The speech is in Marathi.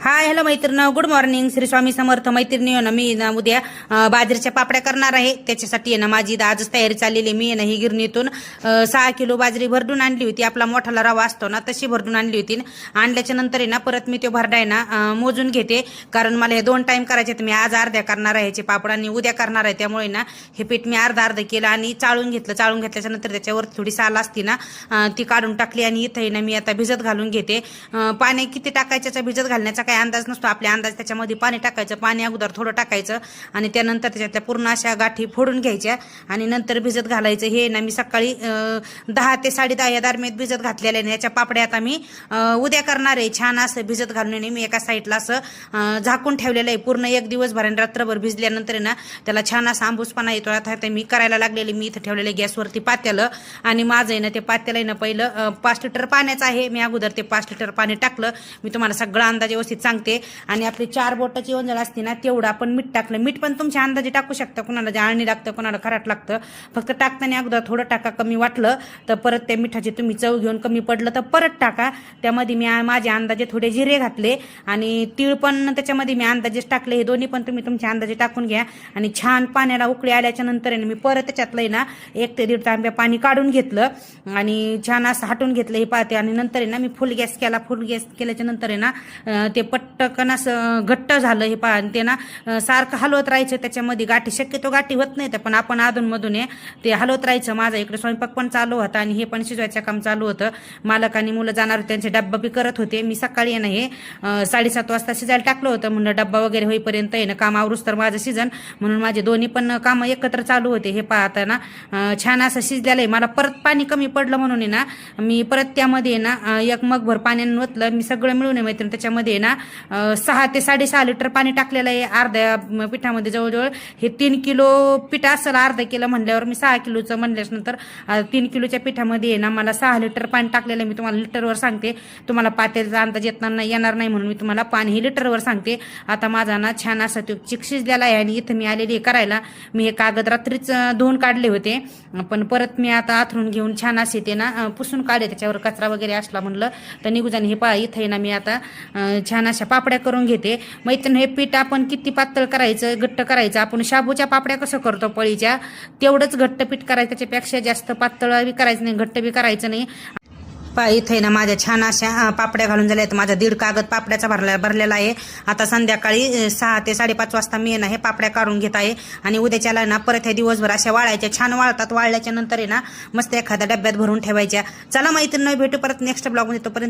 हाय हॅलो मैत्रिणी, गुड मॉर्निंग. श्री स्वामी समर्थ. मैत्रिणी ना मी ना उद्या बाजरीच्या पापड्या करणार आहे. त्याच्यासाठी आहे ना माझी आजच तयारी चाललेली. मी आहे ना ही गिरणीतून 6 किलो बाजरी भरडून आणली होती. आपला मोठाला रवा असतो ना तशी भरडून आणली होती. आणल्याच्या नंतर आहे ना परत मी ते भरडा आहे ना मोजून घेते, कारण मला हे 2 टाइम करायचे. तर मी आज अर्ध्या करणार आहे ह्याचे पापड आणि उद्या करणार आहे. त्यामुळे ना हे पीठ मी अर्ध केलं आणि चाळून घेतलं. चाळून घेतल्याच्या नंतर त्याच्यावर थोडी साल असती ना ती काढून टाकली आणि इथे ना मी आता भिजत घालून घेते. पाणी किती टाकायचं भिजत घालण्याचा काही अंदाज नसतो. आपल्या अंदाज त्याच्यामध्ये पाणी टाकायचं. पाणी अगोदर थोडं टाकायचं आणि त्यानंतर त्याच्यातल्या पूर्ण अशा गाठी फोडून घ्यायच्या आणि नंतर भिजत घालायचं. हे ना मी सकाळी 10 ते 10:30 या दरम्यान भिजत घातलेल्या आहे. याच्या पापड्या आता मी उद्या करणार आहे. छान असं भिजत घालून मी एका साईडला असं झाकून ठेवलेलं आहे. पूर्ण एक दिवसभर आणि रात्रभर भिजल्यानंतर ना त्याला छान असा आंबूसपणा येतो. आता मी करायला लागलेले. मी इथं ठेवलेले गॅसवरती पातेलं आणि माझं आहे ना ते पातेलं आहे ना पहिलं 5 लिटर पाण्याचं आहे. मी अगोदर ते 5 लिटर पाणी टाकलं. मी तुम्हाला सगळं अंदाज व्यवस्थित सांगते. आणि आपली 4 बोटाची ओंजळ असते ना तेवढं आपण मीठ टाकलं. मीठ पण तुमच्या अंदाजे टाकू शकता. कोणाला जाळणी लागतं, कोणाला खराट लागतं. फक्त टाकताना अगोदर थोडं टाका. कमी वाटलं तर परत त्या मिठाची तुम्ही चव घेऊन कमी पडलं तर परत टाका. त्यामध्ये मी माझ्या अंदाजे थोडे जिरे घातले आणि तीळ पण त्याच्यामध्ये मी अंदाजेच टाकले. हे दोन्ही पण तुम्ही तुमच्या अंदाजे टाकून घ्या. आणि छान पाण्याला उकळी आल्याच्या नंतर मी परत त्याच्यातलं ना 1 ते 1.5 तांब्या पाणी काढून घेतलं आणि छान असं हटून घेतलं हे पाते. आणि नंतर ना मी फुल गॅस केला. फुल गॅस केल्याच्या नंतर ना ते पटकन असं घट्ट झालं हे ते ना सारखं हलवत राहायचं. त्याच्यामध्ये गाठी शक्यतो गाठी होत नाही, पण आपण अधूनमधून ते हलवत राहायचं. माझा इकडे स्वयंपाक पण चालू होता आणि हे पण शिजवायचं काम चालू होतं. मालक आणि मुलं जाणार होते, त्यांचे डब्बा बी करत होते. मी सकाळी ना हे 7:30 वाजता शिजायला टाकलं होतं. म्हणलं डब्बा वगैरे होईपर्यंत आहे ना काम आवरूस तर माझं सीझन, म्हणून माझे दोन्ही पण कामं एकत्र चालू होते. हे पाहता ना छान असं शिजलेलं आहे. मला परत पाणी कमी पडलं म्हणून आहे ना मी परत त्यामध्ये ना 1 मगभर पाण्याने ओतलं. मी सगळं मिळून मैत्रीण त्याच्यामध्ये ना 6 ते 6.5 लिटर पाणी टाकलेलं आहे. अर्ध्या पिठामध्ये जवळजवळ हे 3 किलो पीठ असेल. अर्धा किलो म्हणल्यावर मी 6 किलोचं म्हणल्यानंतर 3 किलोच्या पिठामध्ये आहे ना मला 6 लिटर पाणी टाकलेलं आहे. मी तुम्हाला लिटरवर सांगते, तुम्हाला पातेल्याचा अंदाज येणार नाही म्हणून मी तुम्हाला पाणी हे लिटरवर सांगते. आता माझा ना छान असा तो चिक शिजलेला आहे आणि इथं मी आलेली करायला. मी हे कागद रात्रीच धुवून काढले होते, पण परत मी आता आथरून घेऊन छान असे ते ना पुसून काढले. त्याच्यावर कचरा वगैरे असला म्हणलं तर निघू जाणे. हे इथं ना मी आता छान अशा पापड्या करून घेते. मैत्रीण हे पीठ आपण किती पातळ करायचं, घट्ट करायचं. आपण शाबूच्या पापड्या कसं करतो पळीच्या, तेवढंच घट्ट पीठ करायचं. त्याच्यापेक्षा जास्त पातळ बी करायचं नाही, घट्ट बी करायचं नाही. इथे ना माझ्या छान अशा पापड्या घालून झाल्या आहेत. माझा 1.5 कागद पापड्याचा भरलेला आहे. आता संध्याकाळी 6 ते 5:30 वाजता मी ना हे पापड्या काढून घेत आहे आणि उद्याच्याला ना परत हे दिवसभर अशा वाळायच्या. छान वाळतात. वाळल्याच्या नंतर आहे ना मस्त एखाद्या डब्यात भरून ठेवायच्या. चला मैत्रिणी, भेटू परत नेक्स्ट ब्लॉग मध्ये. तोपर्यंत